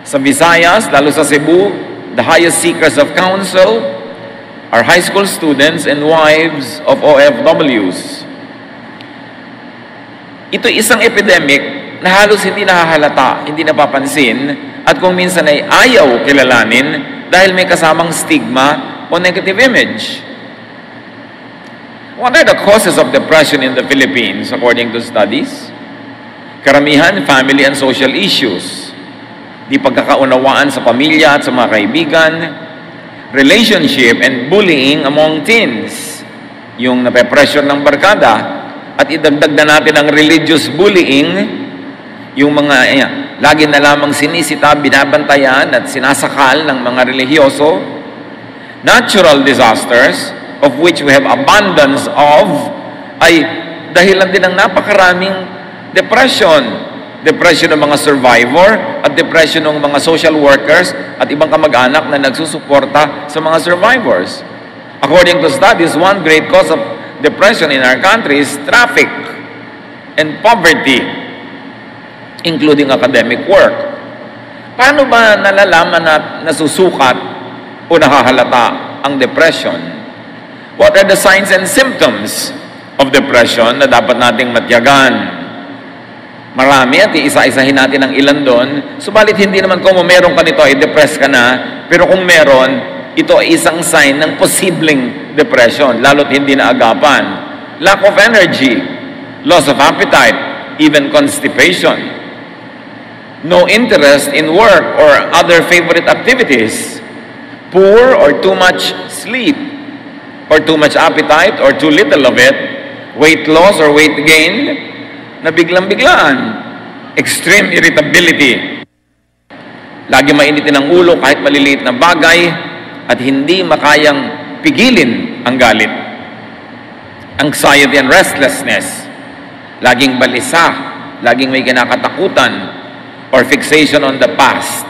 Sa Visayas, lalo sa Cebu, the highest seekers of counsel are high school students and wives of OFWs. Ito isang epidemic na halos hindi nahahalata, hindi napapansin, at kung minsan ay ayaw kilalanin dahil may kasamang stigma o negative image. What are the causes of depression in the Philippines according to studies? Karamihan, family and social issues. Di pagkakaunawaan sa pamilya at sa mga kaibigan, relationship and bullying among teens, yung nape-pressure ng barkada, at idagdag na natin ang religious bullying, yung mga lagi na lamang sinisita, binabantayan at sinasakal ng mga relihiyoso, natural disasters, of which we have abundance of, ay dahilan din ng napakaraming depression. Depression ng mga survivor at depression ng mga social workers at ibang kamag-anak na nagsusuporta sa mga survivors. According to studies, one great cause of depression in our country is traffic and poverty, including academic work. Paano ba nalalaman at nasusukat o nahahalata ang depression? What are the signs and symptoms of depression na dapat nating matyagan? Marami at iisa-isahin natin ang ilan doon. Subalit hindi naman kung meron ka nito ay depressed ka na, pero kung meron, ito ay isang sign ng posibleng depression, lalo't hindi na agapan. Lack of energy, loss of appetite, even constipation. No interest in work or other favorite activities. Poor or too much sleep, or too much appetite or too little of it. Weight loss or weight gain na biglang-biglaan, extreme irritability, lagi mainitin ang ulo kahit maliliit na bagay, at hindi makayang pigilin ang galit. Anxiety and restlessness, laging balisa, laging may kinakatakutan, or fixation on the past.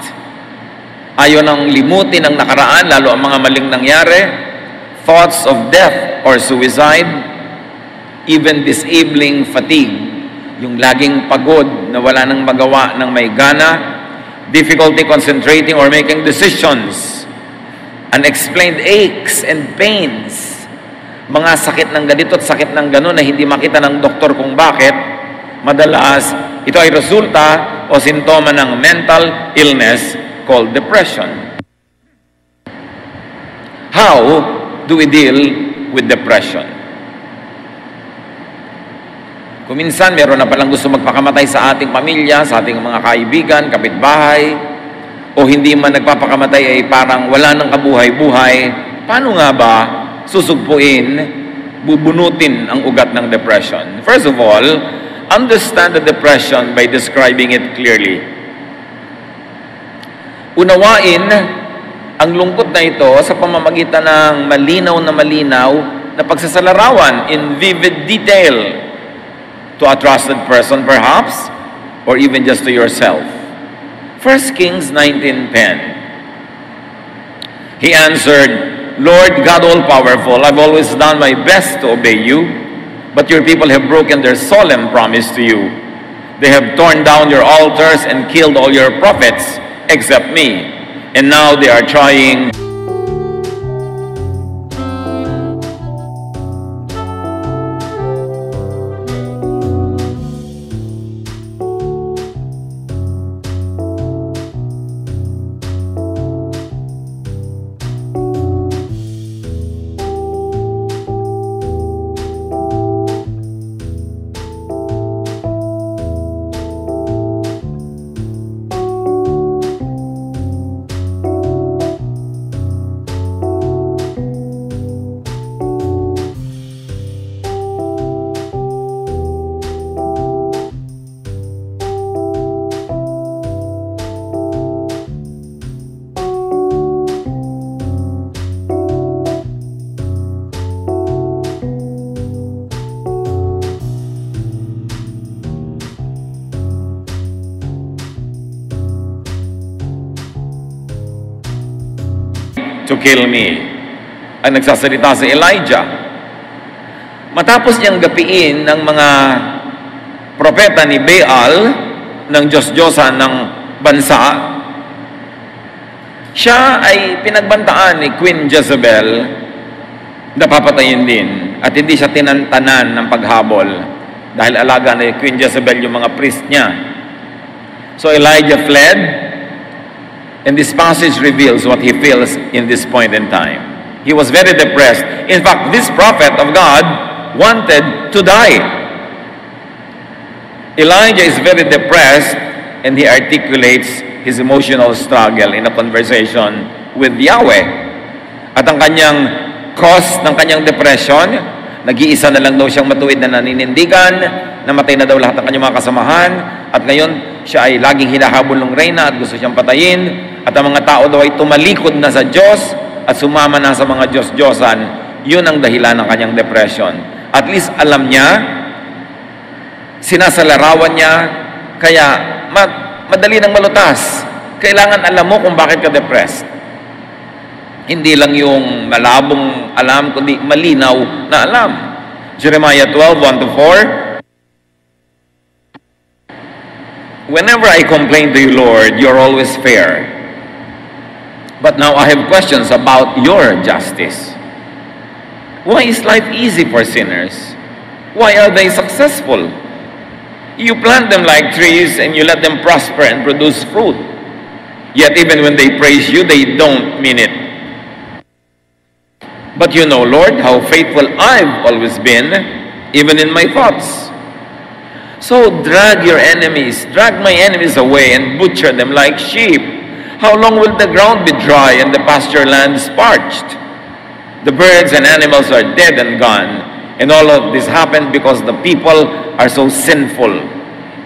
Ayaw nang limutin ang nakaraan, lalo ang mga maling nangyari, thoughts of death or suicide, even disabling fatigue, yung laging pagod na wala nang magawa ng may gana, difficulty concentrating or making decisions, unexplained aches and pains, mga sakit ng ganito at sakit ng gano'n na hindi makita ng doktor kung bakit. Madalas, ito ay resulta o sintoma ng mental illness called depression. How do we deal with depression? Kung minsan, meron na palang gusto magpakamatay sa ating pamilya, sa ating mga kaibigan, kapitbahay, o hindi man nagpapakamatay ay parang wala nang kabuhay-buhay, paano nga ba susugpuin, bubunutin ang ugat ng depression? First of all, understand the depression by describing it clearly. Unawain ang lungkot na ito sa pamamagitan ng malinaw na pagsasalarawan in vivid detail to a trusted person perhaps, or even just to yourself. 1 Kings 19:10. He answered, Lord God all-powerful, I've always done my best to obey you, but your people have broken their solemn promise to you. They have torn down your altars and killed all your prophets except me, and now they are trying to kill me. Ang nagsasalita si Elijah. Matapos niyang gapiin ng mga propeta ni Baal, ng Diyos-Diyosan ng bansa, Siya ay pinagbantaan ni Queen Jezebel na papatayin din. At hindi siya tinantanan ng paghabol dahil alaga ni Queen Jezebel yung mga priest niya. So Elijah fled, and this passage reveals what he feels in this point in time. He was very depressed. In fact, this prophet of God wanted to die. Elijah is very depressed, and he articulates his emotional struggle in a conversation with Yahweh. At ang kanyang cause ng kanyang depression, nag-iisa na lang daw siyang matuwid na naninindigan, namatay na daw lahat ng kanyang mga kasamahan, at ngayon siya ay laging hinahabol ng reyna at gusto siyang patayin, at ang mga tao daw ay tumalikod na sa Diyos at sumama na sa mga Diyos-Diyosan. Yun ang dahilan ng kanyang depression. At least alam niya, sinasalarawan niya, kaya madali nang malutas. Kailangan alam mo kung bakit ka depressed. Hindi lang yung malabong alam, kundi malinaw na alam. Jeremiah 12:1-4. Whenever I complain to you, Lord, you're always fair. But now I have questions about your justice. Why is life easy for sinners? Why are they successful? You plant them like trees and you let them prosper and produce fruit. Yet even when they praise you, they don't mean it. But you know, Lord, how faithful I've always been, even in my thoughts. So drag your enemies, drag my enemies away and butcher them like sheep. How long will the ground be dry and the pasture lands parched? The birds and animals are dead and gone. And all of this happened because the people are so sinful.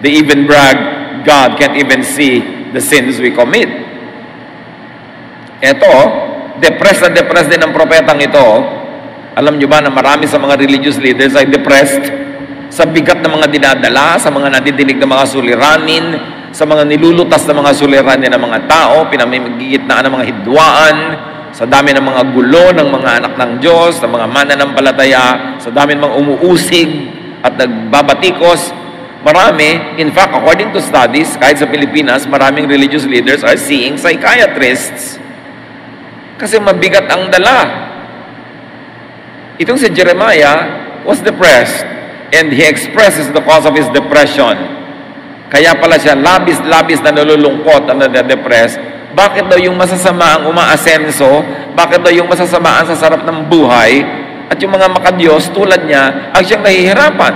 They even brag, God can't even see the sins we commit. Ito, depressed na depressed din ang propetang ito. Alam nyo ba na marami sa mga religious leaders ay depressed sa bigat ng mga dinadala, sa mga nadidinig ng mga suliranin, sa mga nilulutas ng mga suliranin ng mga tao, pinamimigitnaan ng mga hidwaan, sa dami ng mga gulo ng mga anak ng Diyos, sa mga mananampalataya, sa dami ng mga umuusig at nagbabatikos. Marami, in fact, according to studies, kahit sa Pilipinas, maraming religious leaders are seeing psychiatrists. Kasi mabigat ang dala. Itong si Jeremiah was depressed, and he expresses the cause of his depression. Kaya pala siya labis-labis na nalulungkot at nade-depress. Bakit daw yung masasama ang umaasenso? Bakit daw yung masasama ang sa sarap ng buhay? At yung mga makadiyos tulad niya, ang siyang nahihirapan.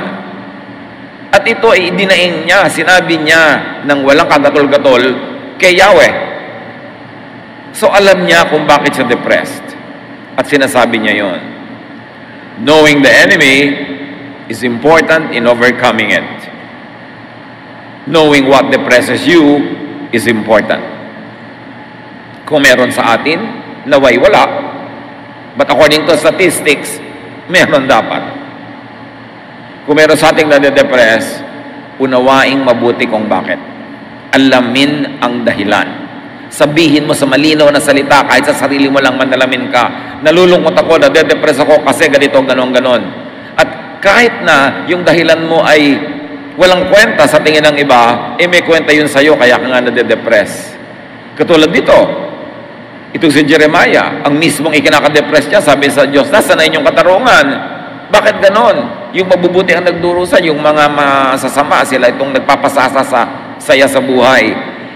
At ito ay idinaing niya, sinabi niya ng walang kagatol-gatol kay Yahweh. So alam niya kung bakit siya depressed. At sinasabi niya yon. Knowing the enemy is important in overcoming it. Knowing what depresses you is important. Kung meron sa atin, naway wala. But according to statistics, meron dapat. Kung meron sa ating nade-depress, unawaing mabuti kung bakit. Alamin ang dahilan. Sabihin mo sa malinaw na salita, kahit sa sarili mo lang manalamin ka, nalulungkot ako, nade-depress ako kasi ganito, ganon. At kahit na yung dahilan mo ay walang kwenta sa tingin ng iba, may kwenta yun sa'yo, kaya ka nga nade-depress. Katulad dito, itong si Jeremiah, ang mismong ikinakadepress niya, sabi sa Diyos, nasa na inyong katarungan? Bakit ganon? Yung mabubuti ang nagdurusan, yung mga masasama, sila itong nagpapasasa sa saya sa buhay.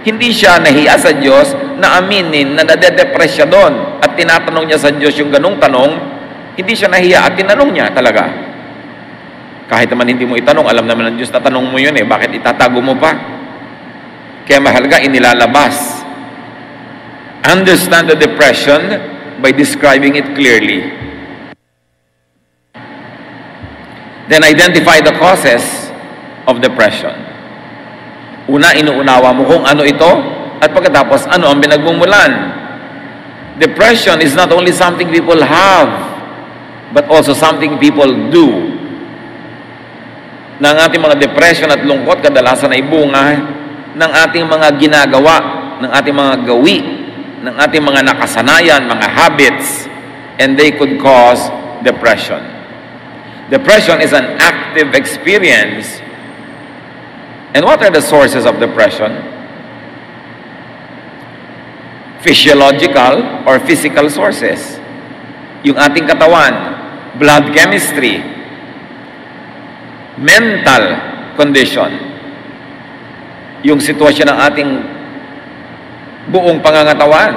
Hindi siya nahiya sa Diyos na aminin na nade-depress siya doon at tinatanong niya sa Diyos yung ganong tanong. Hindi siya nahiya at tinanong niya talaga. Kahit naman hindi mo itanong, alam naman ng Diyos na tanong mo yun bakit itatago mo pa? Kaya mahalaga inilalabas. Understand the depression by describing it clearly. Then identify the causes of depression. Una, inuunawa mo kung ano ito, at pagkatapos, ano ang pinagmumulan. Depression is not only something people have, but also something people do. Na ang ating mga depression at lungkot, kadalasan ay bunga ng ating mga ginagawa, ng ating mga gawi, ng ating mga nakasanayan, mga habits, and they could cause depression. Depression is an active experience. And what are the sources of depression? physiological or physical sources. Yung ating katawan, blood chemistry, mental condition, yung sitwasyon ng ating buong pangangatawan,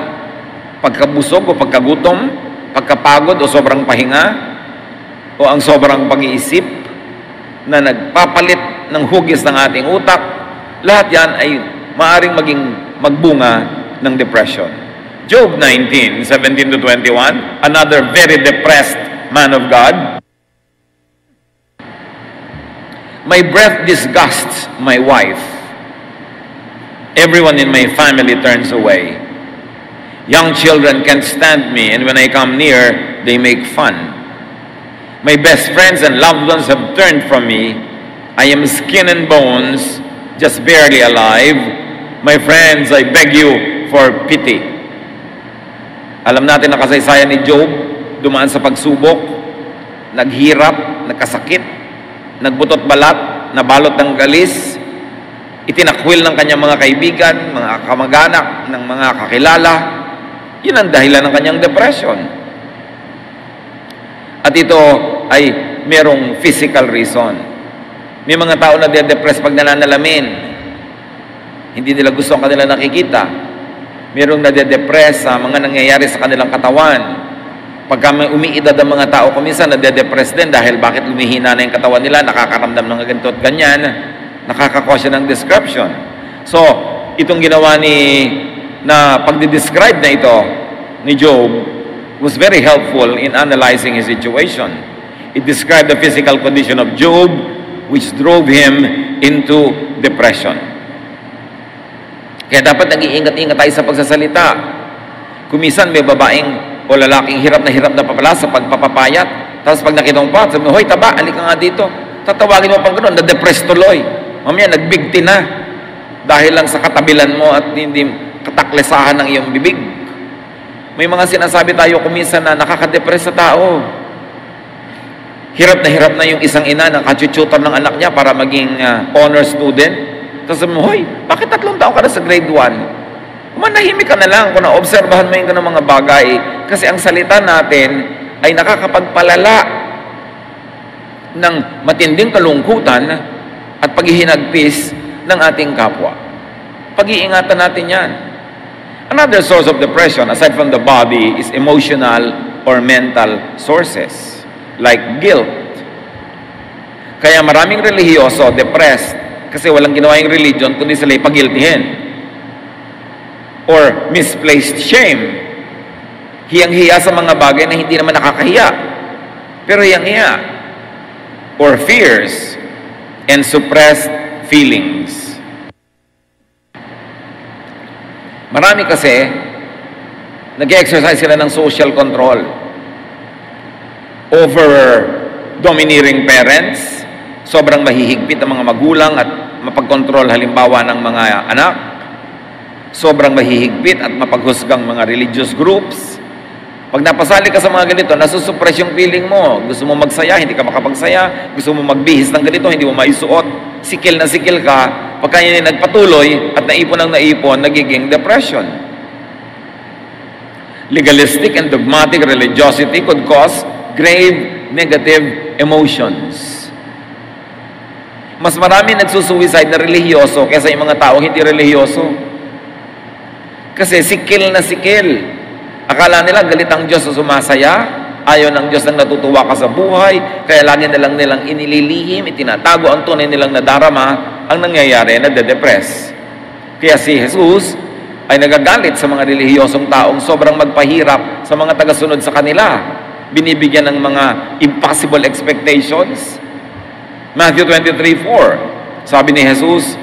pagkabusog o pagkagutom, pagkapagod o sobrang pahinga, o ang sobrang pag-iisip na nagpapalit ng hugis ng ating utak, lahat yan ay maaaring maging magbunga ng depression. Job 19:17-21, another very depressed man of God. My breath disgusts my wife. Everyone in my family turns away. Young children can't stand me, and when I come near, they make fun. My best friends and loved ones have turned from me. I am skin and bones, just barely alive. My friends, I beg you for pity. Alam natin na kasaysayan ni Job, dumaan sa pagsubok, naghirap, nagkasakit, nagbutot balat, nabalot ng galis, itinakwil ng kanyang mga kaibigan, mga kamag-anak, ng mga kakilala. Yun ang dahilan ng kanyang depression. At ito ay merong physical reason. May mga tao na de-depress pag nananalamin. Hindi nila gusto ang kanilang nakikita. Merong nade-depress sa mga nangyayari sa kanilang katawan. Pagka may umiidad ang mga tao, kuminsan nade-depress din dahil bakit lumihina na yung katawan nila, nakakaramdam ng ganito at ganyan, nakakakuha siya ng description. So, itong ginawa na pagdi-describe na ito ni Job was very helpful in analyzing his situation. It described the physical condition of Job, which drove him into depression. Kaya dapat nag-iingat-ingat tayo sa pagsasalita. Kumisan may babaeng o lalaking hirap na papala sa pagpapapayat. Tapos pag nakita mo pa, sabi mo, hoy taba, alika nga dito. Tatawagin mo pang gano'n, na-depress tuloy. Mamaya, nagbigti na. Dahil lang sa katabilan mo at hindi kataklesahan ng iyong bibig. May mga sinasabi tayo kuminsan na nakaka-depress sa tao. Hirap na yung isang ina na kachuchutan ng anak niya para maging honor student. Tapos sabi mo, hoy, bakit 3 taon ka na sa grade 1? Manahimik ka na lang kung naobserbahan mo yung ganang mga bagay. Kasi ang salita natin ay nakakapagpalala ng matinding kalungkutan at paghihinagpis ng ating kapwa. Pag-iingatan natin yan. Another source of depression, aside from the body, is emotional or mental sources, like guilt. Kaya maraming relihiyoso, depressed, kasi walang ginawa yung religion, kundi sila ipagiltihin. Or misplaced shame. Hiyang-hiya sa mga bagay na hindi naman nakakahiya, pero hiyang-hiya. Or fears and suppressed feelings. Marami kasi, nag-exercise sila ng social control over domineering parents, sobrang mahihigpit ang mga magulang at mapagkontrol halimbawa ng mga anak, sobrang mahihigpit at mapaghusgang mga religious groups. Pag napasali ka sa mga ganito, nasusuppress yung feeling mo. Gusto mo magsaya, hindi ka makapagsaya. Gusto mo magbihis ng ganito, hindi mo maisuot. Sikil na sikil ka. Pagka yun nagpatuloy at naipon, nagiging depression. Legalistic and dogmatic religiosity could cause grave negative emotions. Mas marami nagsusuicide na relihiyoso kaysa yung mga tao hindi relihiyoso. Kasi sikil na sikil. Akala nila galit ang Diyos sa sumasaya, ayaw ng Diyos nang natutuwa ka sa buhay, kaya lagi nilang inililihim, itinatago ang tunay nilang nadarama, ang nangyayari na de-depress. Kaya si Jesus ay nagagalit sa mga relihiyosong taong sobrang magpahirap sa mga tagasunod sa kanila. Binibigyan ng mga impossible expectations. Matthew 23:4, sabi ni Jesus,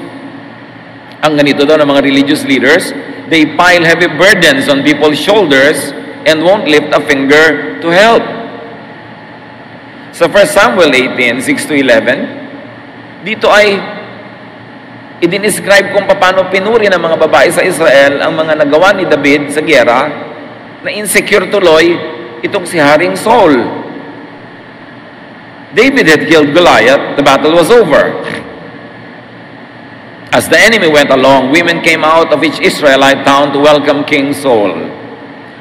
ang ganito daw ng mga religious leaders, they pile heavy burdens on people's shoulders and won't lift a finger to help. Sa 1 Samuel 18:6-11, dito ay i-describe kung paano pinuri ng mga babae sa Israel ang mga nagawa ni David sa giyera na insecure tuloy itong si Haring Saul. David had killed Goliath, the battle was over. As the enemy went along, women came out of each Israelite town to welcome King Saul.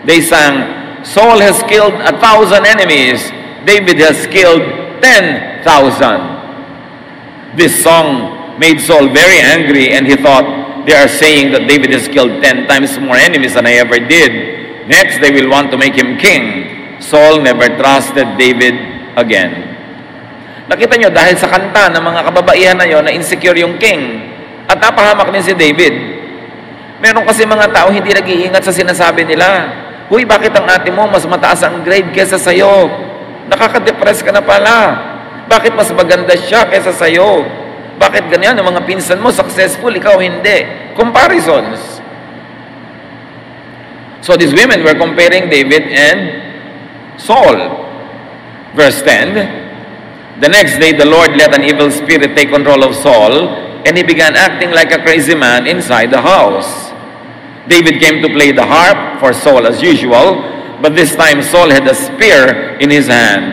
They sang, "Saul has killed 1,000 enemies. David has killed 10,000. This song made Saul very angry, and he thought, they are saying that David has killed 10 times more enemies than I ever did. Next, they will want to make him king. Saul never trusted David again." Nakita nyo, dahil sa kanta ng mga kababaihan na yon, na insecure yung king, at napahamak din si David. Meron kasi mga tao hindi nag-iingat sa sinasabi nila. Huy, bakit ang ate mo mas mataas ang grade kesa sa'yo? Nakaka-depress ka na pala. Bakit mas maganda siya kesa sa'yo? Bakit ganyan? Ang mga pinsan mo successful, ikaw hindi. Comparisons. So these women were comparing David and Saul. Verse 10, "The next day the Lord let an evil spirit take control of Saul, and he began acting like a crazy man inside the house. David came to play the harp for Saul as usual, but this time Saul had a spear in his hand.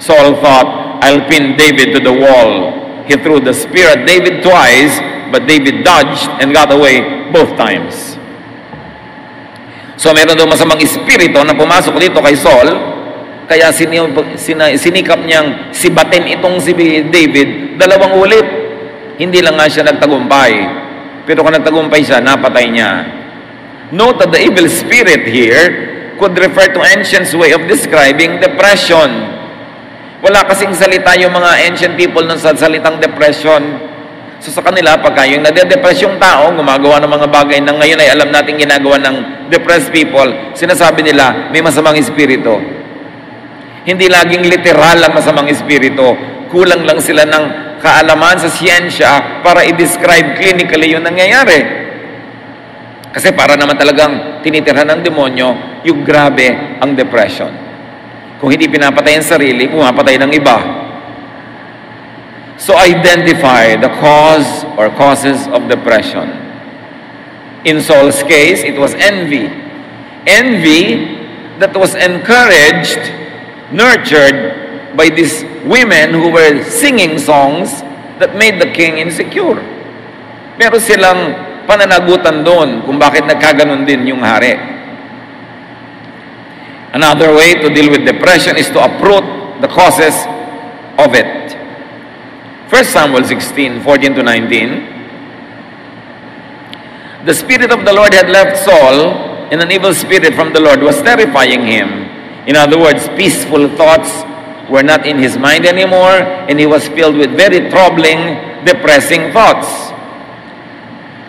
Saul thought, I'll pin David to the wall. He threw the spear at David twice, but David dodged and got away both times." So meron daw masamang espiritu na pumasok dito kay Saul, kaya sinikap niyang sibatin itong si David 2 ulit. Hindi lang nga siya nagtagumpay. Pero kung nagtagumpay siya, napatay niya. Note that the evil spirit here could refer to ancients' way of describing depression. Wala kasing salita yung mga ancient people ng salitang depression. So sa kanila, pagka yung nade-depress yung tao, gumagawa ng mga bagay na ngayon ay alam natin ginagawa ng depressed people, sinasabi nila, may masamang espiritu. Hindi laging literal ang masamang espiritu. Kulang lang sila ng kaalaman sa siyensya para i-describe clinically yung nangyayari. Kasi para naman talagang tinitirhan ng demonyo, yung grabe ang depression. Kung hindi pinapatay ang sarili, pumapatay ng iba. So identify the cause or causes of depression. In Saul's case, it was envy. Envy that was encouraged, nurtured by these women who were singing songs that made the king insecure. Meron silang pananagutan doon kung bakit nagkaganon din yung hari. Another way to deal with depression is to uproot the causes of it. 1 Samuel 16, 14 to 19. The Spirit of the Lord had left Saul, and an evil spirit from the Lord was terrifying him. In other words, peaceful thoughts were not in his mind anymore, and he was filled with very troubling, depressing thoughts.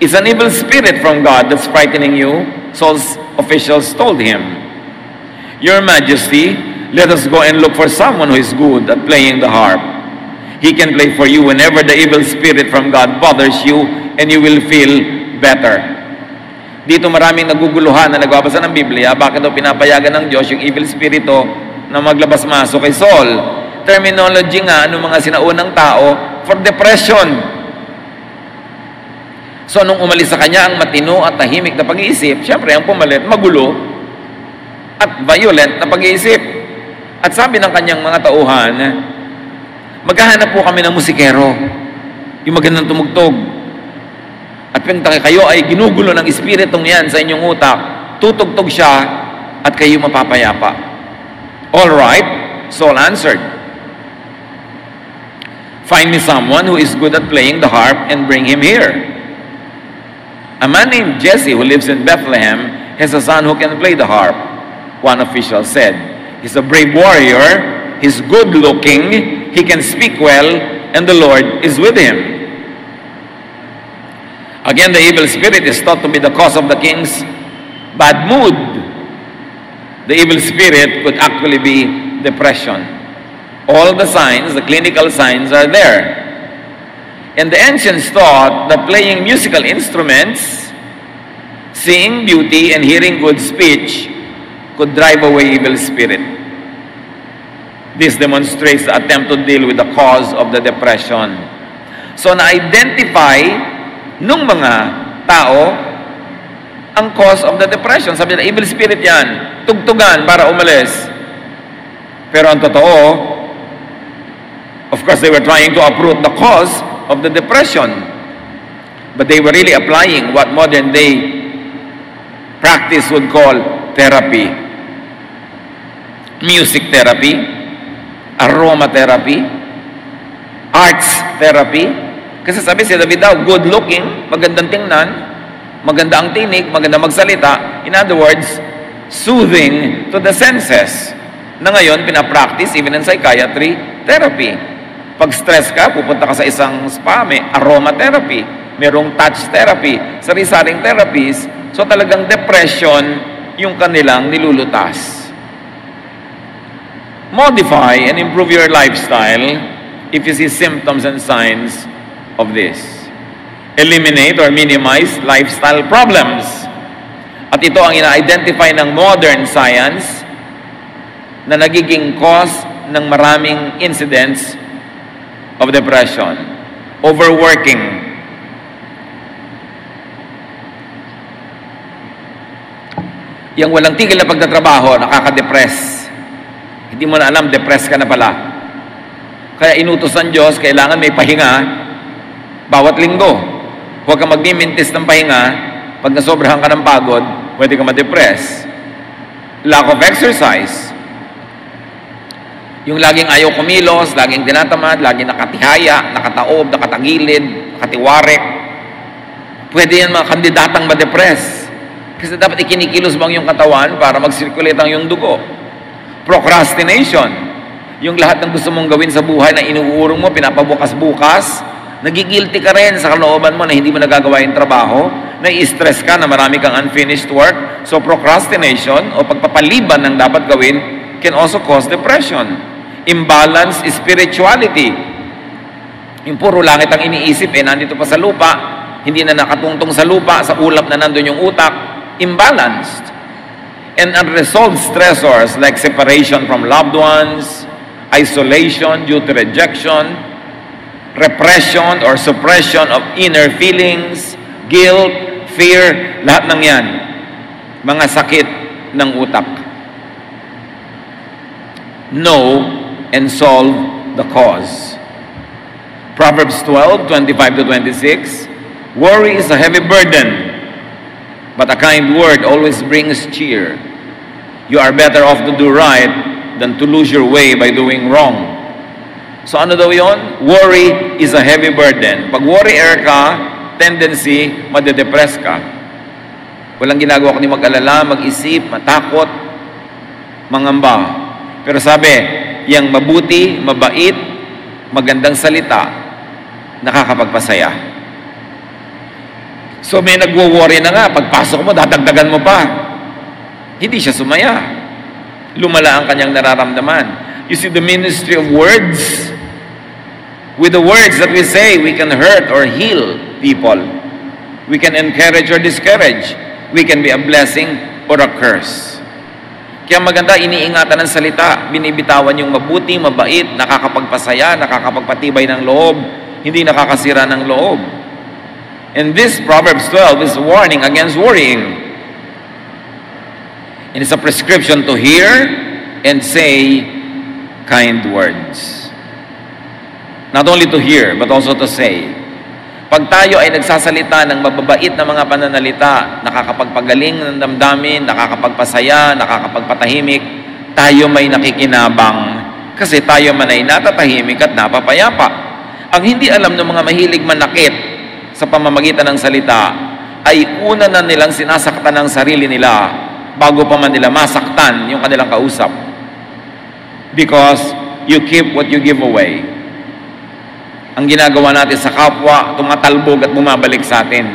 It's an evil spirit from God that's frightening you, Saul's officials told him. Your Majesty, let us go and look for someone who is good at playing the harp. He can play for you whenever the evil spirit from God bothers you, and you will feel better. Dito maraming naguguluhan na nagbabasa ng Biblia, bakit daw pinapayagan ng Diyos yung evil spirito na maglabas-masok kay Saul. Terminology nga ng mga sinaunang tao for depression. So nung umalis sa kanya ang matino at tahimik na pag-iisip, syempre ang pumalit, magulo at violent na pag-iisip. At sabi ng kanyang mga tauhan, maghahanap po kami ng musikero, yung magandang tumugtog. At pagka kayo ay ginugulo ng espiritong yan sa inyong utak, tutugtog siya at kayo mapapayapa. All right, Saul answered, find me someone who is good at playing the harp and bring him here. A man named Jesse who lives in Bethlehem has a son who can play the harp. One official said, he's a brave warrior, he's good looking, he can speak well, and the Lord is with him. Again, the evil spirit is thought to be the cause of the king's bad mood. The evil spirit could actually be depression. All the signs, the clinical signs are there. And the ancients thought that playing musical instruments, seeing beauty, and hearing good speech could drive away evil spirit. This demonstrates the attempt to deal with the cause of the depression. So na-identify nung mga tao ang cause of the depression. Sabi nila, evil spirit yan. Tugtugan para umalis. Pero ang totoo, of course, they were trying to uproot the cause of the depression. But they were really applying what modern day practice would call therapy. Music therapy, aromatherapy, arts therapy. Kasi sabi si David daw, good looking, magandang tingnan, maganda ang tinig, maganda magsalita. In other words, soothing to the senses. Na ngayon, pinapractice even in psychiatry, therapy. Pag stress ka, pupunta ka sa isang spa, may aromatherapy, merong touch therapy, sari-saring therapies. So talagang depression yung kanilang nilulutas. Modify and improve your lifestyle if you see symptoms and signs of this. Eliminate or minimize lifestyle problems. At ito ang ina-identify ng modern science na nagiging cause ng maraming incidents of depression. Overworking. Yang walang tigil na pagtatrabaho, nakaka-depress. Hindi mo na alam, depressed ka na pala. Kaya inutos ng Diyos, kailangan may pahinga bawat linggo. Huwag kang magmimintis ng pahinga. Pag nasobrahan ka ng pagod, pwede ka ma-depress. Lack of exercise. Yung laging ayaw kumilos, laging tinatamad, laging nakatihaya, nakataob, nakatagilid, nakatiwarek. Pwede yan mga kandidatang ma-depress. Kasi dapat ikinikilos mo ang iyong katawan para mag-circulate ang iyong dugo. Procrastination. Yung lahat ng gusto mong gawin sa buhay na inuurong mo, pinapabukas-bukas, nagigilty ka rin sa kalooban mo na hindi mo nagagawa yung trabaho, nai-stress ka na marami kang unfinished work. So procrastination o pagpapaliban ng dapat gawin can also cause depression. Imbalance spirituality. Yung puro langit ang iniisip, nandito pa sa lupa, hindi na nakatungtong sa lupa, sa ulap na nandun yung utak. Imbalanced. And unresolved stressors like separation from loved ones, isolation due to rejection, repression or suppression of inner feelings, guilt, fear, lahat ng yan, mga sakit ng utak. Know and solve the cause. Proverbs 12:25-26, worry is a heavy burden, but a kind word always brings cheer. You are better off to do right than to lose your way by doing wrong. So ano daw yon? Worry is a heavy burden. Pag worrier ka, tendency, madedepress ka. Walang ginagawa kundi mag-alala, mag-isip, matakot, mangamba. Pero sabi, yang mabuti, mabait, magandang salita, nakakapagpasaya. So may nagwo-worry na nga, pagpasok mo, dadagdagan mo pa. Hindi siya sumaya. Lumala ang kanyang nararamdaman. You see the ministry of words? With the words that we say, we can hurt or heal people. We can encourage or discourage. We can be a blessing or a curse. Kaya maganda, iniingatan ng salita, binibitawan yung mabuti, mabait, nakakapagpasaya, nakakapagpatibay ng loob, hindi nakakasira ng loob. And this Proverbs 12 is a warning against worrying. And it's a prescription to hear and say kind words. Not only to hear, but also to say. Pag tayo ay nagsasalita ng mababait na mga pananalita, nakakapagpagaling ng damdamin, nakakapagpasaya, nakakapagpatahimik, tayo may nakikinabang kasi tayo man ay natatahimik at napapayapa. Ang hindi alam ng mga mahilig manakit sa pamamagitan ng salita ay una na nilang sinasaktan ang sarili nila bago pa man nila masaktan yung kanilang kausap. Because you keep what you give away. Ang ginagawa natin sa kapwa, tumatalbog at bumabalik sa atin.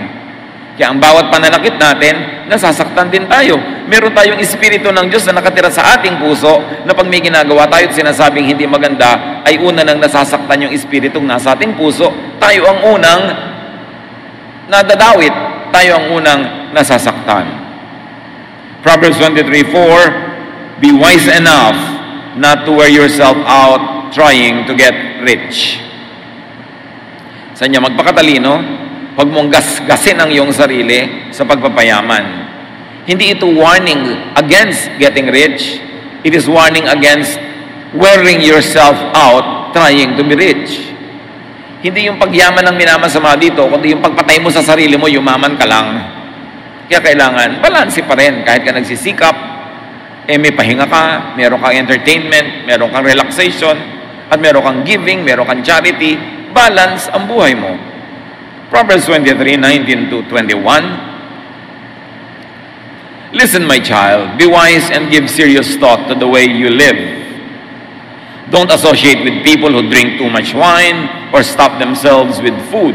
Kaya ang bawat pananakit natin, nasasaktan din tayo. Meron tayong espiritu ng Diyos na nakatira sa ating puso na pag may ginagawa tayo at sinasabing hindi maganda, ay una nang nasasaktan yung espiritong nasa ating puso. Tayo ang unang nadadawit. Tayo ang unang nasasaktan. Proverbs 23:4, be wise enough not to wear yourself out trying to get rich. Sa inyo, magpakatalino, huwag mong gasgasin ang iyong sarili sa pagpapayaman. Hindi ito warning against getting rich. It is warning against wearing yourself out trying to be rich. Hindi yung pagyaman ang minamasama dito, kundi yung pagpatay mo sa sarili mo, yumaman ka lang. Kaya kailangan, balanse pa rin. Kahit ka nagsisikap, may pahinga ka, meron kang entertainment, meron kang relaxation, at meron kang giving, meron kang charity, balance ang buhay mo. Proverbs 23:19-21. Listen, my child, be wise and give serious thought to the way you live. Don't associate with people who drink too much wine or stuff themselves with food.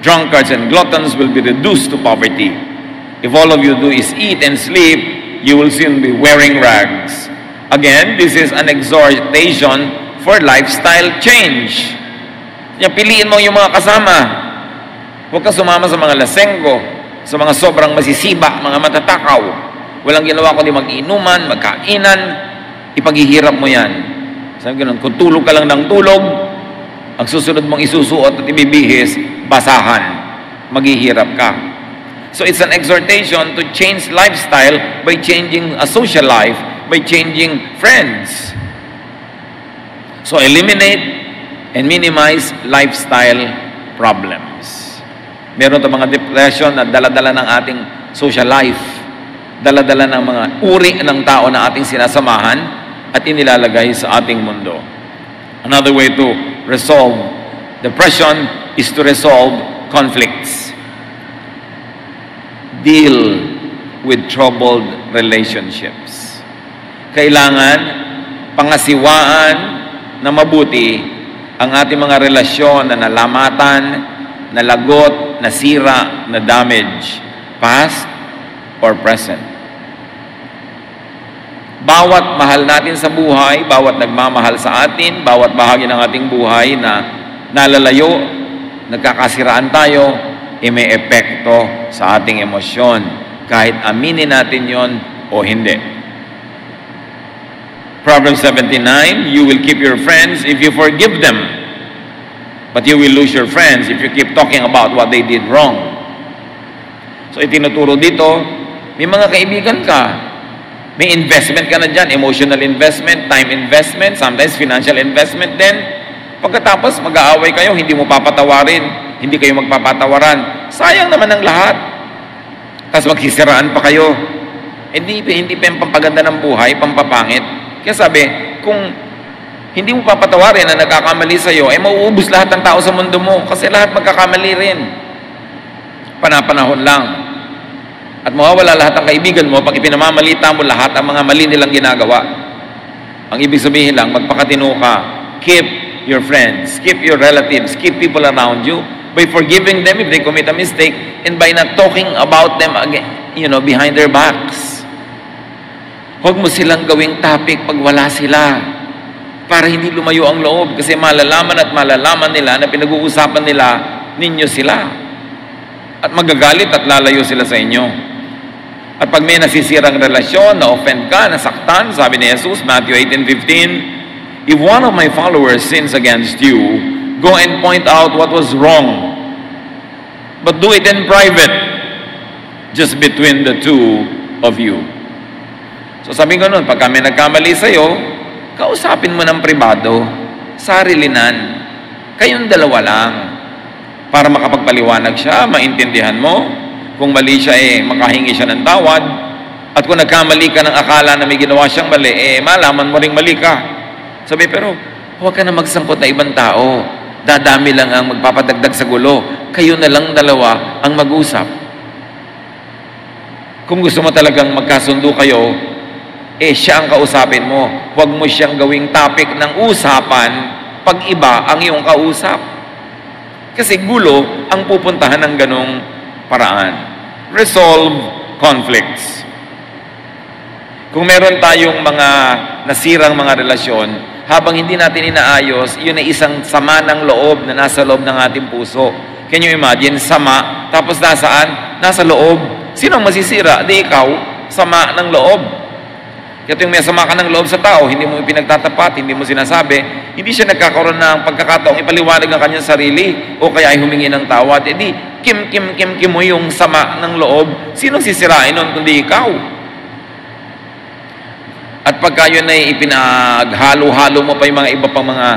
Drunkards and gluttons will be reduced to poverty. If all of you do is eat and sleep, you will soon be wearing rags. Again, this is an exhortation for lifestyle change. Piliin mo yung mga kasama. Huwag ka sumama sa mga lasenggo, sa mga sobrang masisiba, mga matatakaw. Walang ginawa kundi mag-inuman, magkainan, ipaghihirap mo yan. Sabi ganun, kung tulog ka lang ng tulog, ang susunod mong isusuot at ibibihis, basahan, maghihirap ka. So it's an exhortation to change lifestyle by changing a social life, by changing friends. So eliminate and minimize lifestyle problems. Meron itong mga depression na dala-dala ng ating social life, dala-dala ng mga uri ng tao na ating sinasamahan at inilalagay sa ating mundo. Another way to resolve depression is to resolve conflicts. Deal with troubled relationships. Kailangan pangasiwaan na mabuti ang ating mga relasyon na nalamatan, nalagot, nasira, na damage, past or present. Bawat mahal natin sa buhay, bawat nagmamahal sa atin, bawat bahagi ng ating buhay na nalalayo, nagkakasiraan tayo, may epekto sa ating emosyon, kahit aminin natin yon o hindi. Proverbs 17:9, you will keep your friends if you forgive them, but you will lose your friends if you keep talking about what they did wrong. So itinuturo dito, may mga kaibigan ka, may investment ka na dyan, emotional investment, time investment, sometimes financial investment din. Pagkatapos, mag-aaway kayo, hindi mo papatawarin, hindi kayo magpapatawaran. Sayang naman ang lahat. Tapos magsisiraan pa kayo. Hindi pa yung pampaganda ng buhay, pampapangit. Kaya sabi, kung hindi mo papatawarin na nagkakamali sa'yo, mauubos lahat ng tao sa mundo mo. Kasi lahat magkakamali rin. Panapanahon lang. At mawawala lahat ng kaibigan mo pag ipinamamalita mo lahat ang mga mali nilang ginagawa. Ang ibig sabihin lang, magpakatino ka. Keep your friends, keep your relatives, keep people around you by forgiving them if they commit a mistake and by not talking about them again, behind their backs. Huwag mo silang gawing topic pag wala sila para hindi lumayo ang loob kasi malalaman at malalaman nila na pinag-uusapan nila ninyo sila at magagalit at lalayo sila sa inyo. At pag may nasisirang relasyon, na-offend ka, nasaktan, sabi ni Jesus, Matthew 18:15, if one of my followers sins against you, go and point out what was wrong. But do it in private, just between the two of you. So sabi ko nun, pag kami nagkamali sa'yo, kausapin mo ng pribado, sarilinan, kayong dalawa lang, para makapagpaliwanag siya, maintindihan mo. Kung mali siya, makahingi siya ng tawad. At kung nagkamali ka ng akala na may ginawa siyang mali, malaman mo ring mali ka. Sabi, pero huwag ka na magsangkot na ibang tao. Dadami lang ang magpapadagdag sa gulo. Kayo na lang dalawa ang mag-usap. Kung gusto mo talagang magkasundo kayo, siya ang kausapin mo. Huwag mo siyang gawing topic ng usapan pag iba ang iyong kausap. Kasi gulo ang pupuntahan ng ganong paraan. Resolve conflicts. Kung meron tayong mga nasirang mga relasyon, habang hindi natin inaayos, yun ay isang sama ng loob na nasa loob ng ating puso. Can you imagine? Sama, tapos nasaan? Nasa loob. Sino ang masisira? Di ikaw, sama ng loob. Kaya yung may sama ka ng loob sa tao, hindi mo pinagtatapat, hindi mo sinasabi, hindi siya nagkakaroon ng pagkakataong ipaliwanag ang kanyang sarili o kaya ay humingi ng tawad. Kim mo yung sama ng loob. Sinong sisirain nun kundi ikaw? At pagka yun ay ipinaghalo-halo mo pa yung mga iba pang mga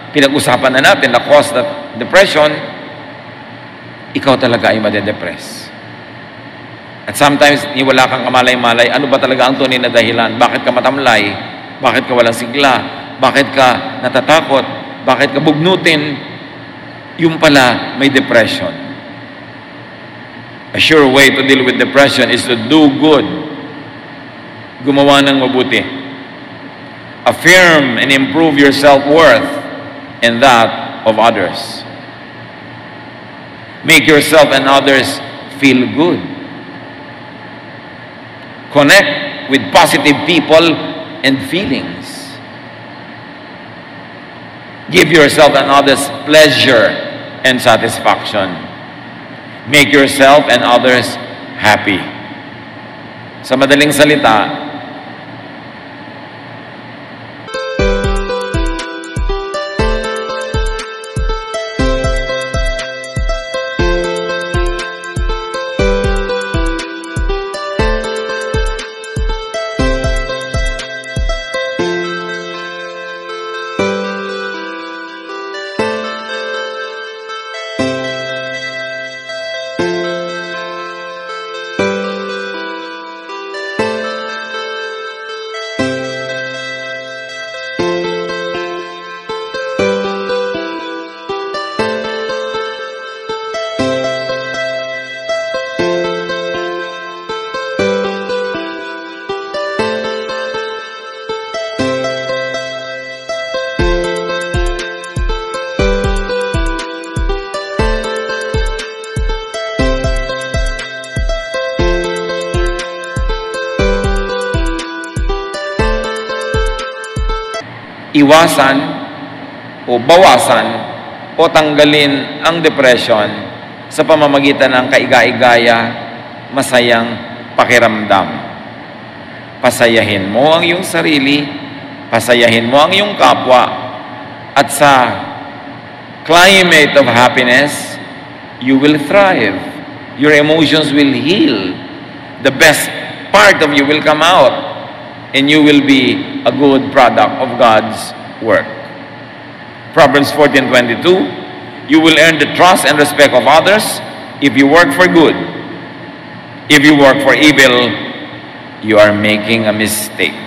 pinag-usapan na natin, na cause that depression, ikaw talaga ay madedepress. At sometimes, wala kang kamalay-malay, ano ba talaga ang tunay na dahilan? Bakit ka matamlay? Bakit ka walang sigla? Bakit ka natatakot? Bakit ka bugnutin? Yung pala, may depression. A sure way to deal with depression is to do good. Gumawa ng mabuti. Affirm and improve your self-worth and that of others. Make yourself and others feel good. Connect with positive people and feelings. Give yourself and others pleasure and satisfaction. Make yourself and others happy. Sa madaling salita, iwasan o bawasan o tanggalin ang depression sa pamamagitan ng kaiga-igaya, masayang pakiramdam. Pasayahin mo ang iyong sarili, pasayahin mo ang iyong kapwa, at sa climate of happiness, you will thrive. Your emotions will heal. The best part of you will come out. And you will be a good product of God's work. Proverbs 14:22, you will earn the trust and respect of others if you work for good. If you work for evil, you are making a mistake.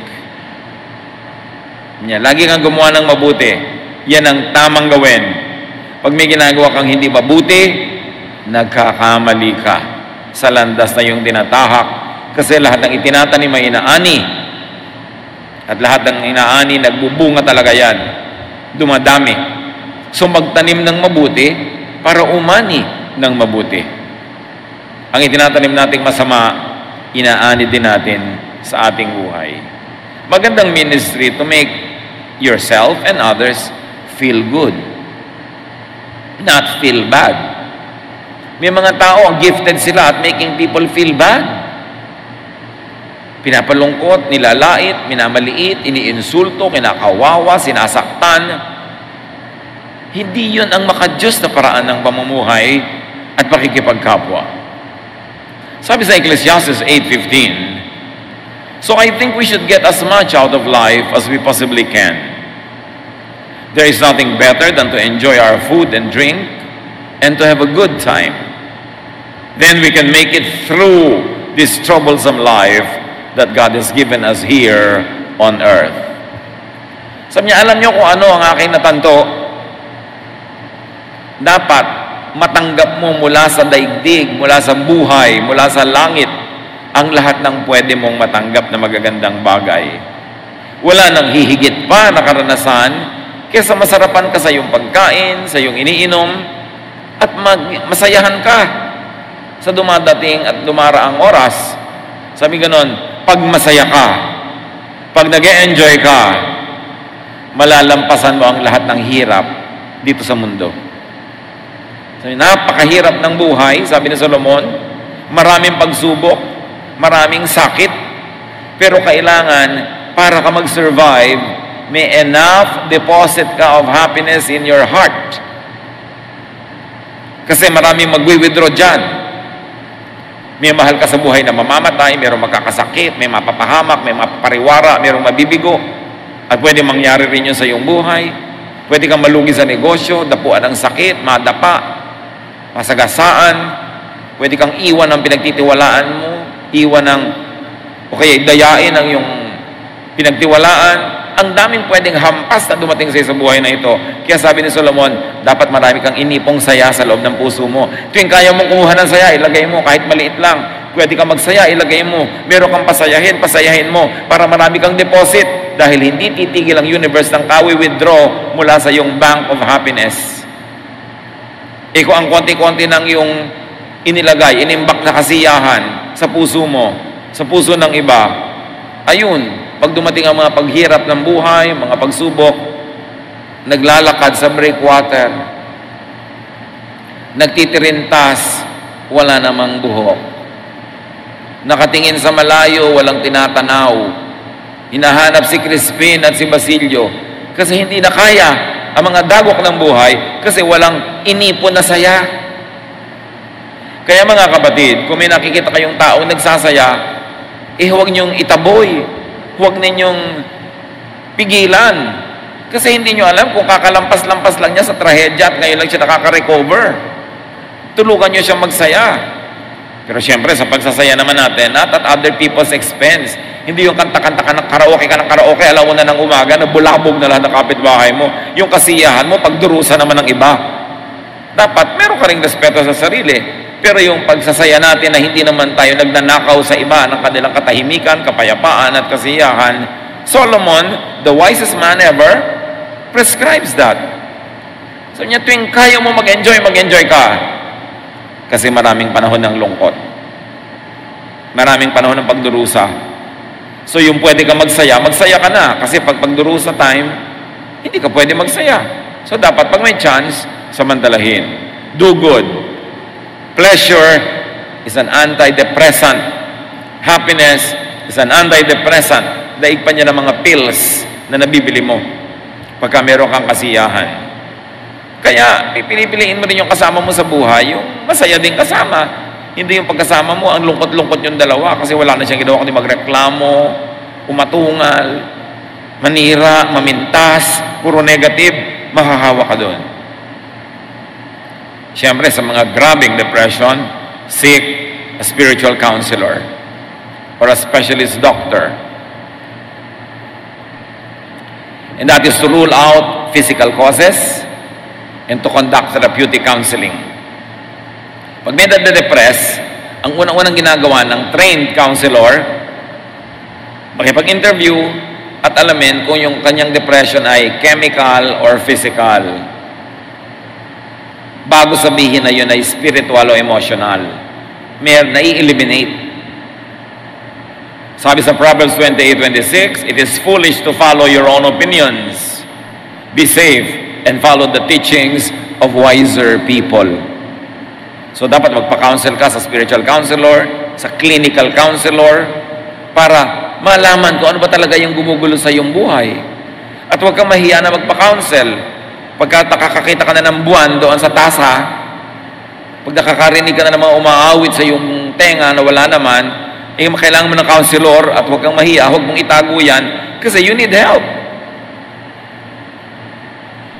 Lagi kang gumawa ng mabuti. Yan ang tamang gawin. Pag may ginagawa kang hindi mabuti, nagkakamali ka sa landas na yung tinatahak. Kasi lahat ng itinatanim ay inaani. At lahat ng inaani, nagbubunga talaga yan. Dumadami. So magtanim ng mabuti para umani ng mabuti. Ang itinatanim nating masama, inaani din natin sa ating buhay. Magandang ministry to make yourself and others feel good. Not feel bad. May mga tao, gifted sila at making people feel bad. Pinapalungkot, nilalait, minamaliit, iniinsulto, kinakawawa, sinasaktan. Hindi yun ang makadiyos na paraan ng pamumuhay at pakikipagkapwa. Sabi sa Ecclesiastes 8:15, so I think we should get as much out of life as we possibly can. There is nothing better than to enjoy our food and drink and to have a good time. Then we can make it through this troublesome life that God has given us here on earth. Sabi niya, alam niyo kung ano ang aking natanto? Dapat matanggap mo mula sa daigdig, mula sa buhay, mula sa langit, ang lahat ng pwede mong matanggap na magagandang bagay. Wala nang hihigit pa na karanasan kaysa masarapan ka sa iyong pagkain, sa iyong iniinom, at masayahan ka sa dumadating at dumaraang oras. Sabi ganon, pag masaya ka, pag nag-e-enjoy ka, malalampasan mo ang lahat ng hirap dito sa mundo. Sabi, napakahirap ng buhay, sabi ni Solomon, maraming pagsubok, maraming sakit, pero kailangan, para ka mag-survive, may enough deposit ka of happiness in your heart. Kasi maraming magwi-withdraw dyan. May mahal ka sa buhay na mamamatay, mayroong magkakasakit, may mapapahamak, may mapapariwara, mayroong mabibigo, at pwede mangyari rin yun sa iyong buhay. Pwede kang malugi sa negosyo, dapuan ng sakit, madapa, masagasaan. Pwede kang iwan ng pinagtitiwalaan mo, okay, dayain ang iyong pinagtiwalaan. Ang daming pwedeng hampas na dumating sa buhay na ito. Kaya sabi ni Solomon, dapat marami kang inipong saya sa loob ng puso mo. Tuwing kaya mong kumuha ng saya, ilagay mo kahit maliit lang. Pwede kang magsaya, ilagay mo. Meron kang pasayahin mo para marami kang deposit. Dahil hindi titigil ang universe ng kawi-withdraw mula sa iyong bank of happiness. Kung ang konti-konti ng iyong inilagay, inimbak na kasiyahan sa puso mo, sa puso ng iba, ayun, pag dumating ang mga paghirap ng buhay, mga pagsubok, naglalakad sa breakwater, nagtitirintas, wala namang buhok. Nakatingin sa malayo, walang tinatanaw. Hinahanap si Crispin at si Basilio kasi hindi na kaya ang mga dagok ng buhay kasi walang inipon na saya. Kaya mga kapatid, kung may nakikita kayong taong nagsasaya, huwag niyong itaboy. Huwag ninyong pigilan. Kasi hindi nyo alam kung kakalampas-lampas lang niya sa trahedya at ngayon lang siya nakaka-recover. Tulungan nyo siyang magsaya. Pero siyempre, sa pagsasaya naman natin, not at other people's expense. Hindi yung kanta-kanta ka ng karaoke, alam mo na ng umaga, nabulabog na lahat ng kapitbahay mo. Yung kasiyahan mo, pagdurusa naman ng iba. Dapat, meron ka ring respeto sa sarili. Pero yung pagsasaya natin na hindi naman tayo nagnanakaw sa iba ng kanilang katahimikan, kapayapaan at kasiyahan, Solomon, the wisest man ever, prescribes that. So niya, tuwing kaya mo mag-enjoy ka. Kasi maraming panahon ng lungkot. Maraming panahon ng pagdurusa. So yung pwede ka magsaya ka na. Kasi pag pagdurusa time, hindi ka pwede magsaya. So dapat pag may chance, samantalahin. Do good. Pleasure is an antidepressant. Happiness is an antidepressant. Daig pa niya ng mga pills na nabibili mo pagka meron kang kasiyahan. Kaya, pipiliin mo rin yung kasama mo sa buhay, yung masaya din kasama. Hindi yung pagkasama mo, ang lungkot-lungkot yung dalawa kasi wala na siyang ginawa kundi magreklamo, umatungal, manira, mamintas, puro negative, mahahawa ka doon. Siyempre, sa mga grabbing depression, seek a spiritual counselor or a specialist doctor. And that is to rule out physical causes and to conduct therapeutic counseling. Pag may nade-depress, ang unang-unang ginagawa ng trained counselor, makipag-interview at alamin kung yung kanyang depression ay chemical or physical. Bago sabihin na yun ay spiritual o emotional. May nai-eliminate. Sabi sa Proverbs 28:26, it is foolish to follow your own opinions. Be safe and follow the teachings of wiser people. So dapat magpa-counsel ka sa spiritual counselor, sa clinical counselor, para malaman kung ano ba talaga yung gumugulo sa iyong buhay. At huwag kang mahiya na magpa-counsel. Pagka nakakakita ka na ng buwan doon sa tasa, pag nakakarinig ka na ng mga umaawit sa iyong tenga na wala naman, kailangan mo ng counselor at huwag kang mahiya, huwag mong itago yan kasi you need help.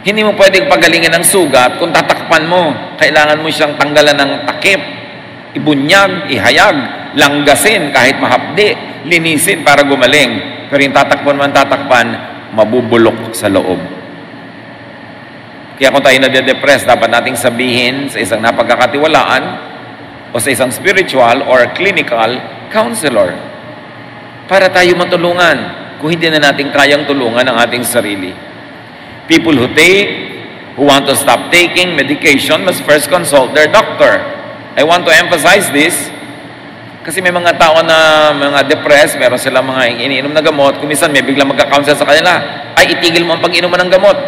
Hindi mo pwedeng pagalingin ng sugat kung tatakpan mo. Kailangan mo siyang tanggalan ng takip, ibunyag, ihayag, langgasin kahit mahapdi, linisin para gumaling. Pero yung tatakpan, mabubulok sa loob. Kaya kung tayo nade-depress, dapat nating sabihin sa isang napagkakatiwalaan o sa isang spiritual or clinical counselor para tayo matulungan kung hindi na natin kayang tulungan ang ating sarili. People who want to stop taking medication must first consult their doctor. I want to emphasize this kasi may mga tao na mga depressed, meron silang mga iniinom na gamot, kung minsan may biglang magka-counsel sa kanila, ay itigil mo ang pag-inom ng gamot.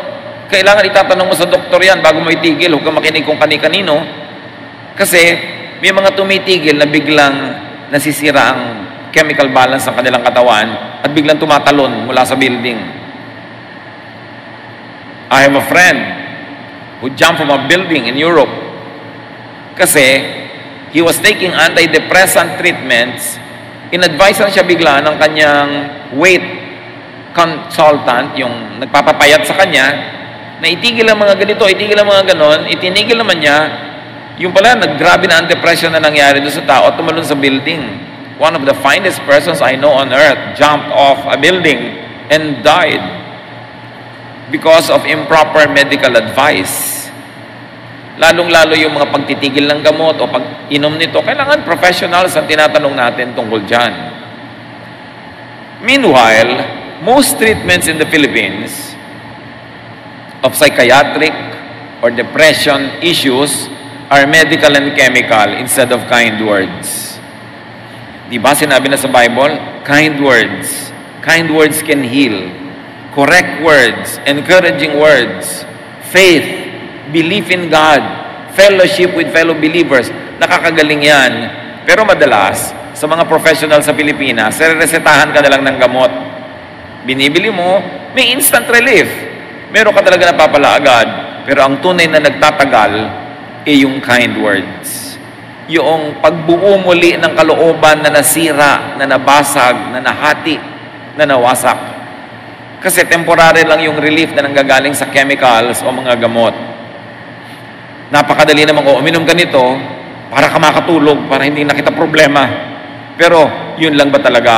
Kailangan itatanong mo sa doktor yan bago mo itigil. Huwag kang makinig kung kani-kanino. Kasi may mga tumitigil na biglang nasisira ang chemical balance ng kanilang katawan at biglang tumatalon mula sa building. I have a friend who jumped from a building in Europe kasi he was taking antidepressant treatments. In-advise siya bigla ng kanyang weight consultant, yung nagpapapayat sa kanya, na itigil ang mga ganito, itigil ang mga ganon, itinigil naman niya, yung pala, naggrabe na ang depression na nangyari doon sa tao, tumalon sa building. One of the finest persons I know on earth jumped off a building and died because of improper medical advice. Lalong-lalo yung mga pagtitigil ng gamot o pag-inom nito, kailangan professionals ang tinatanong natin tungkol dyan. Meanwhile, most treatments in the Philippines of psychiatric or depression issues are medical and chemical instead of kind words. Di ba sinabi na sa Bible? Kind words. Kind words can heal. Correct words, encouraging words, faith, belief in God, fellowship with fellow believers. Nakakagaling yan. Pero madalas, sa mga professional sa Pilipinas, resetahan ka na lang ng gamot. Binibili mo, may instant relief. Meron ka talaga napapala agad. Pero ang tunay na nagtatagal ay yung kind words. Yung pagbuo muli ng kalooban na nasira, na nabasag, na nahati, na nawasak. Kasi temporary lang yung relief na nanggagaling sa chemicals o mga gamot. Napakadali naman ko, uminom ka nito para ka makatulog, para hindi nakita problema. Pero yun lang ba talaga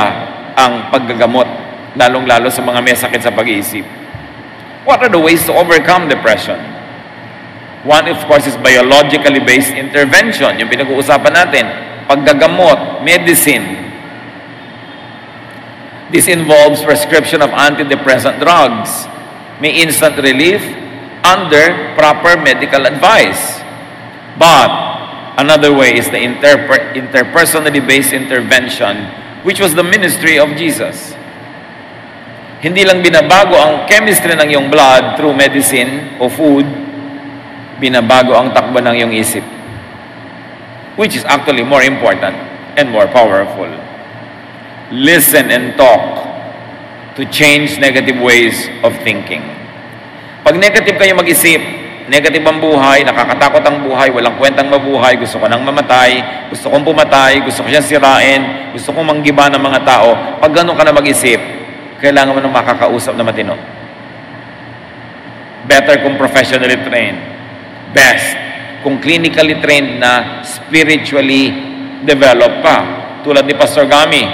ang paggagamot, lalong-lalo sa mga may sakit sa pag-iisip? What are the ways to overcome depression? One, of course, is biologically based intervention. Yung pinag-uusapan natin, paggagamot, medicine. This involves prescription of antidepressant drugs. May instant relief under proper medical advice. But another way is the interpersonally based intervention, which was the ministry of Jesus. Hindi lang binabago ang chemistry ng iyong blood through medicine o food, binabago ang takbo ng iyong isip, which is actually more important and more powerful. Listen and talk to change negative ways of thinking. Pag negative kayo mag-isip, negative ang buhay, nakakatakot ang buhay, walang kwentang mabuhay, gusto ko nang mamatay, gusto kong pumatay, gusto ko siyang sirain, gusto kong manggiba ng mga tao, pag ganun ka na mag-isip, kailangan mo ng makakausap na matino. Better kung professionally trained. Best kung clinically trained na spiritually developed pa. Tulad ni Pastor Gami,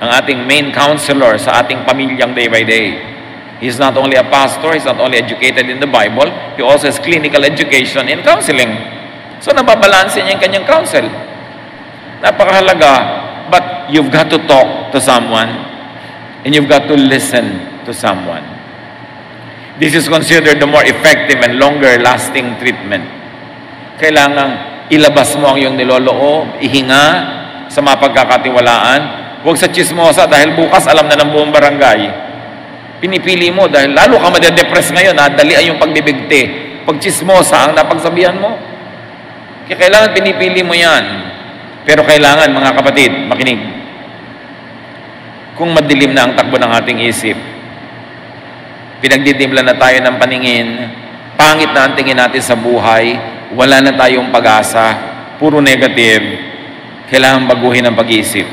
ang ating main counselor sa ating pamilyang day by day. He's not only a pastor, he's not only educated in the Bible, he also has clinical education in counseling. So nababalansin niya yung kanyang counsel. Napakahalaga, but you've got to talk to someone and you've got to listen to someone. This is considered the more effective and longer-lasting treatment. Kailangang ilabas mo ang iyong niloloob, ihinga sa mapagkakatiwalaan. Huwag sa chismosa dahil bukas alam na ng buong barangay. Pinipili mo dahil lalo ka madedepress ngayon, dalian yung pagbibigti. Pag chismosa ang napagsabihan mo. Kaya kailangan pinipili mo yan. Pero kailangan, mga kapatid, makinig. Kung madilim na ang takbo ng ating isip, pinagdidimla na tayo ng paningin, pangit na ang tingin natin sa buhay, wala na tayong pag-asa, puro negative, kailangan baguhin ang pag-iisip.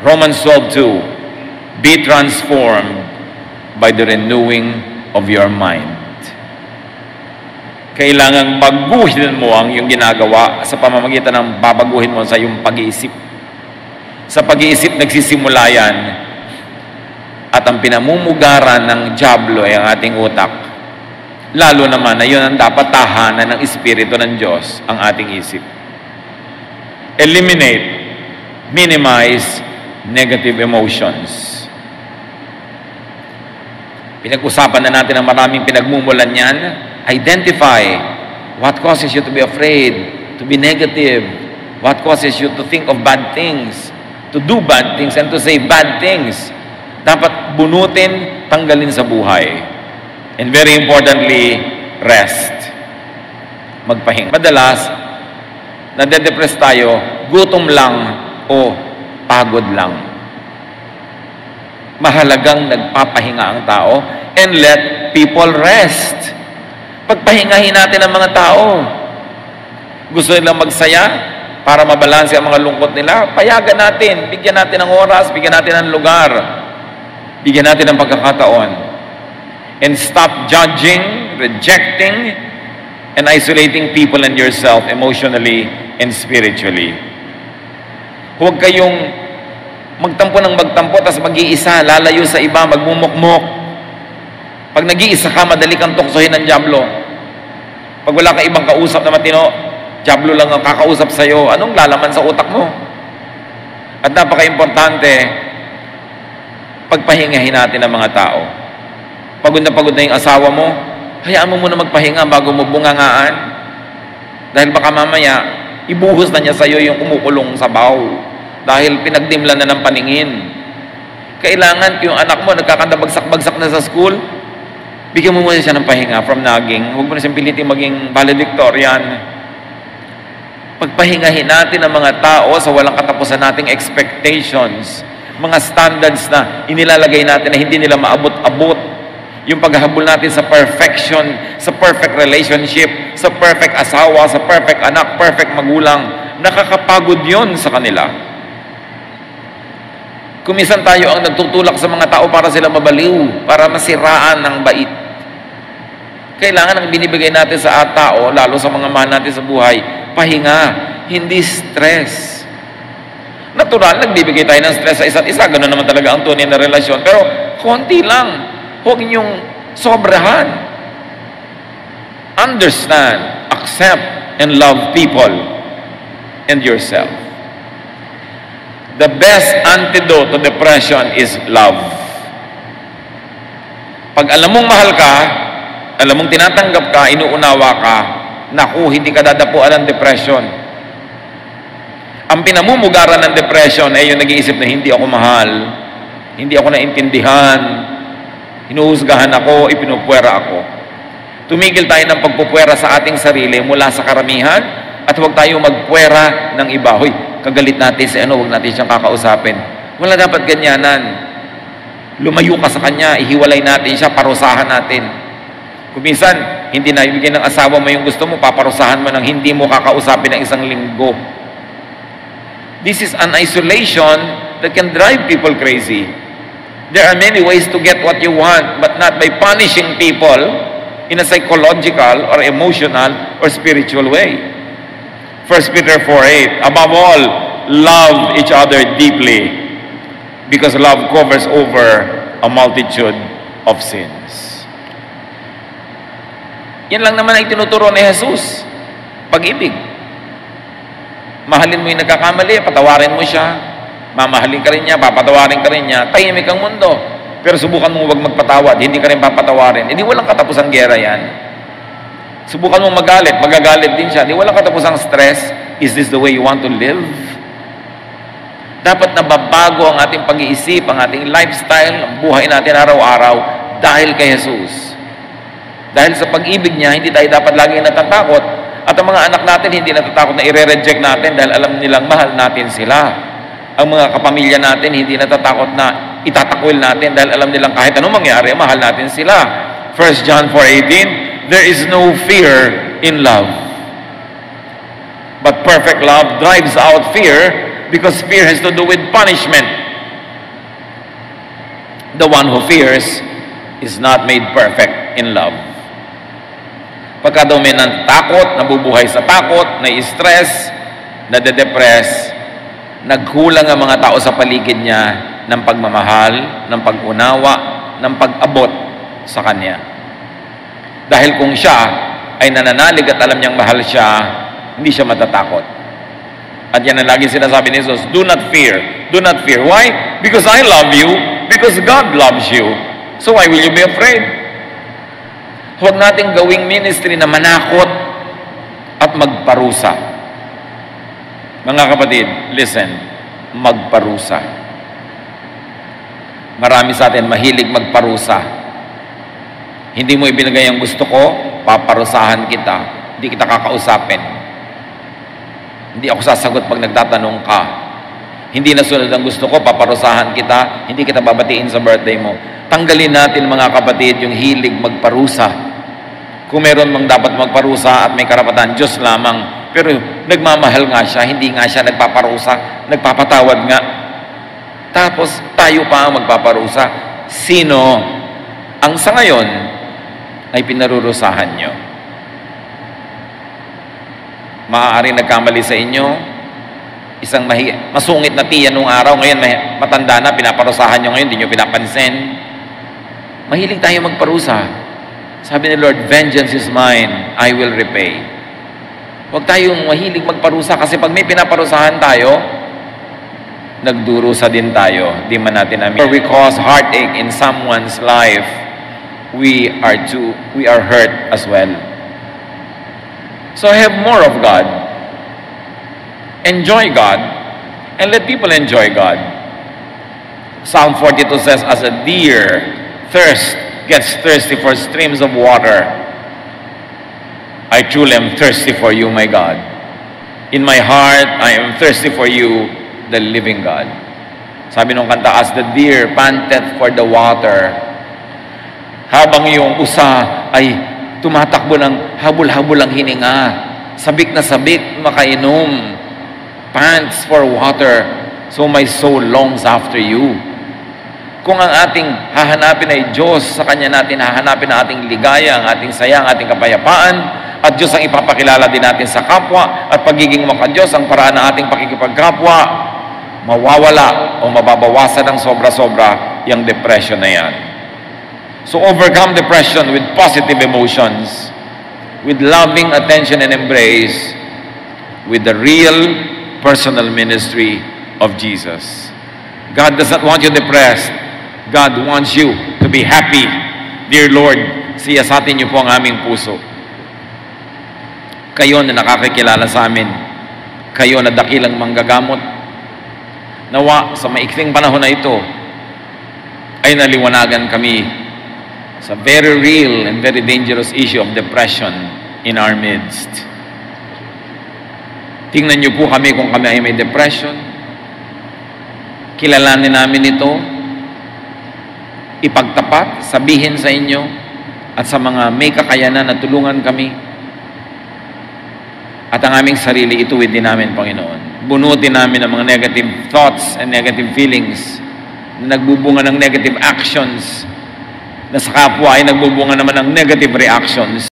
Romans 12:2, be transformed by the renewing of your mind. Kailangan baguhin mo ang iyong ginagawa sa pamamagitan ng babaguhin mo sa iyong pag-iisip. Sa pag-iisip nagsisimula yan, at ang pinamumugaran ng dyablo ay ang ating utak. Lalo naman na yun ang dapat tahanan ng Espiritu ng Diyos, ang ating isip. Eliminate, minimize negative emotions. Pinag-usapan na natin ang maraming pinagmumulan yan. Identify what causes you to be afraid, to be negative, what causes you to think of bad things, to do bad things, and to say bad things. Dapat bunutin, tanggalin sa buhay. And very importantly, rest. Magpahinga. Madalas, nade-depress tayo, gutom lang o pagod lang. Mahalagang nagpapahinga ang tao and let people rest. Pagpahingahin natin ang mga tao. Gusto nilang magsaya para mabalanse ang mga lungkot nila, payagan natin, bigyan natin ng oras, bigyan natin ng lugar. Bigyan natin ng pagkakataon. and stop judging, rejecting, and isolating people and yourself emotionally and spiritually. Huwag kayong magtampo ng magtampo, tas mag-iisa, lalayo sa iba, magmumukmok. Pag nag-iisa ka, madali kang tuksohin ng dyablo. Pag wala ka ibang kausap na matino, dyablo lang ang kakausap sa'yo. Anong lalaman sa utak mo? At napaka-importante, pagpahingahin natin ang mga tao. Pagod na yung asawa mo, hayaan mo muna magpahinga bago mo bungangaan. Dahil baka mamaya, ibuhos na niya sa'yo yung kumukulong sabaw. Dahil pinagdimlan na ng paningin. Kailangan yung anak mo, nagkakandabagsak-bagsak na sa school, bigyan mo muna siya ng pahinga from nagging. Huwag mo na siyang pilitin maging valedictorian. Pagpahingahin natin ang mga tao sa walang katapusan nating expectations. Mga standards na inilalagay natin na hindi nila maabot-abot. Yung paghahabol natin sa perfection, sa perfect relationship, sa perfect asawa, sa perfect anak, perfect magulang, nakakapagod yon sa kanila. Kumisan tayo ang nagtutulak sa mga tao para sila mabaliw, para masiraan ng bait. Kailangan ang binibigay natin sa tao, lalo sa mga mahal natin sa buhay, pahinga, hindi stress. Natural, nagbibigay tayo ng stress sa isa't isa. Ganoon naman talaga ang tunay na relasyon. Pero, konti lang. Huwag niyong sobrahan. Understand, accept, and love people and yourself. The best antidote to depression is love. Pag alam mong mahal ka, alam mong tinatanggap ka, inuunawa ka, naku, hindi ka dadapuan ng depression. Ang pinamumugaran ng depression ay yung nag-iisip na hindi ako mahal, hindi ako naintindihan, hinuhusgahan ako, ipinupwera ako. Tumigil tayo ng pagpupwera sa ating sarili mula sa karamihan at huwag tayo magpwera ng iba. Hoy, kagalit natin si huwag natin siyang kakausapin. Wala dapat ganyanan. Lumayo ka sa kanya, ihiwalay natin siya, parusahan natin. Kung minsan, hindi na ibigay ng asawa mo yung gusto mo, paparusahan mo ng hindi mo kakausapin ng isang linggo. This is an isolation that can drive people crazy. There are many ways to get what you want, but not by punishing people in a psychological or emotional or spiritual way. 1 Peter 4:8, above all, love each other deeply, because love covers over a multitude of sins. Yan lang naman ang tinuturo ni Jesus. Pag-ibig. Mahalin mo yung nagkakamali, patawarin mo siya. Mamahalin ka rin niya, papatawarin ka rin niya. Tahimik ang mundo. Pero subukan mo wag magpatawad, hindi ka rin papatawarin. Hindi walang katapusang gera yan. Subukan mo magalit, magagalit din siya. Hindi walang katapusang stress. Is this the way you want to live? Dapat nababago ang ating pag-iisip, ang ating lifestyle, ang buhay natin araw-araw dahil kay Jesus. Dahil sa pag-ibig niya, hindi tayo dapat laging natatakot. At ang mga anak natin, hindi natatakot na i-reject natin dahil alam nilang mahal natin sila. Ang mga kapamilya natin, hindi natatakot na itatakwil natin dahil alam nilang kahit anong mangyari, mahal natin sila. 1 John 4:18, there is no fear in love. But perfect love drives out fear because fear has to do with punishment. The one who fears is not made perfect in love. Pagka daw may natakot, nabubuhay sa takot, na-stress, nade-depress, nagkulang ang mga tao sa paligid niya ng pagmamahal, ng pag-unawa, ng pag-abot sa kanya. Dahil kung siya ay nananalig at alam niyang mahal siya, hindi siya matatakot. At yan ang lagi sinasabi ni Jesus, do not fear. Do not fear. Why? Because I love you. Because God loves you. So why will you be afraid? Huwag nating gawing ministry na manakot at magparusa. Mga kapatid, listen, magparusa. Marami sa atin mahilig magparusa. Hindi mo ibinigay ang gusto ko, paparusahan kita. Hindi kita kakausapin. Hindi ako sasagot pag nagtatanong ka. Hindi nasunod ang gusto ko, paparusahan kita. Hindi kita babatiin sa birthday mo. Tanggalin natin mga kapatid yung hilig magparusa. Kung meron mang dapat magparusa at may karapatan, Diyos lamang. Pero nagmamahal nga siya, hindi nga siya nagpaparusa, nagpapatawad nga. Tapos tayo pa ang magpaparusa. Sino ang sa ngayon ay pinarurusahan nyo. Maaaring nagkamali sa inyo, isang masungit na tiyan nung araw, ngayon matanda na, pinaparusahan nyo ngayon, hindi nyo pinapansin. Mahilig tayo magparusa. Sabi ni Lord, vengeance is mine, I will repay. Huwag tayong mahilig magparusa kasi pag may pinaparusahan tayo, nagdurusa din tayo. Di man natin amin. Or we cause heartache in someone's life, we are hurt as well. So have more of God. Enjoy God. And let people enjoy God. Psalm 42 says, as a deer gets thirsty for streams of water, I truly am thirsty for you, my God. In my heart, I am thirsty for you, the living God. Sabi nung kanta, as the deer panteth for the water, habang yung usa ay tumatakbo ng habol-habol ang hininga, sabik na sabik, makainom, pants for water, so my soul longs after you. Kung ang ating hahanapin ay Diyos, sa Kanya natin hahanapin ang ating ligaya, ang ating saya, ang ating kapayapaan, at Diyos ang ipapakilala din natin sa kapwa, at pagiging maka-Diyos ang paraan ng ating pakikipagkapwa, mawawala o mababawasan ng sobra-sobra yung depression na yan. So overcome depression with positive emotions, with loving attention and embrace, with the real personal ministry of Jesus. God does not want you depressed. God wants you to be happy. Dear Lord, siyasatin niyo po ang aming puso. Kayo na nakakakilala sa amin, kayo na dakilang manggagamot, nawa sa maikling panahon na ito ay naliwanagan kami sa very real and very dangerous issue of depression in our midst. Tingnan niyo po kami kung kami ay may depression. Kilalanin namin ito. Ipagtapat, sabihin sa inyo at sa mga may kakayanan na tulungan kami. At ang aming sarili, ituwid din namin, Panginoon. Bunutin namin ang mga negative thoughts and negative feelings na nagbubunga ng negative actions, na sa kapwa ay nagbubunga naman ng negative reactions.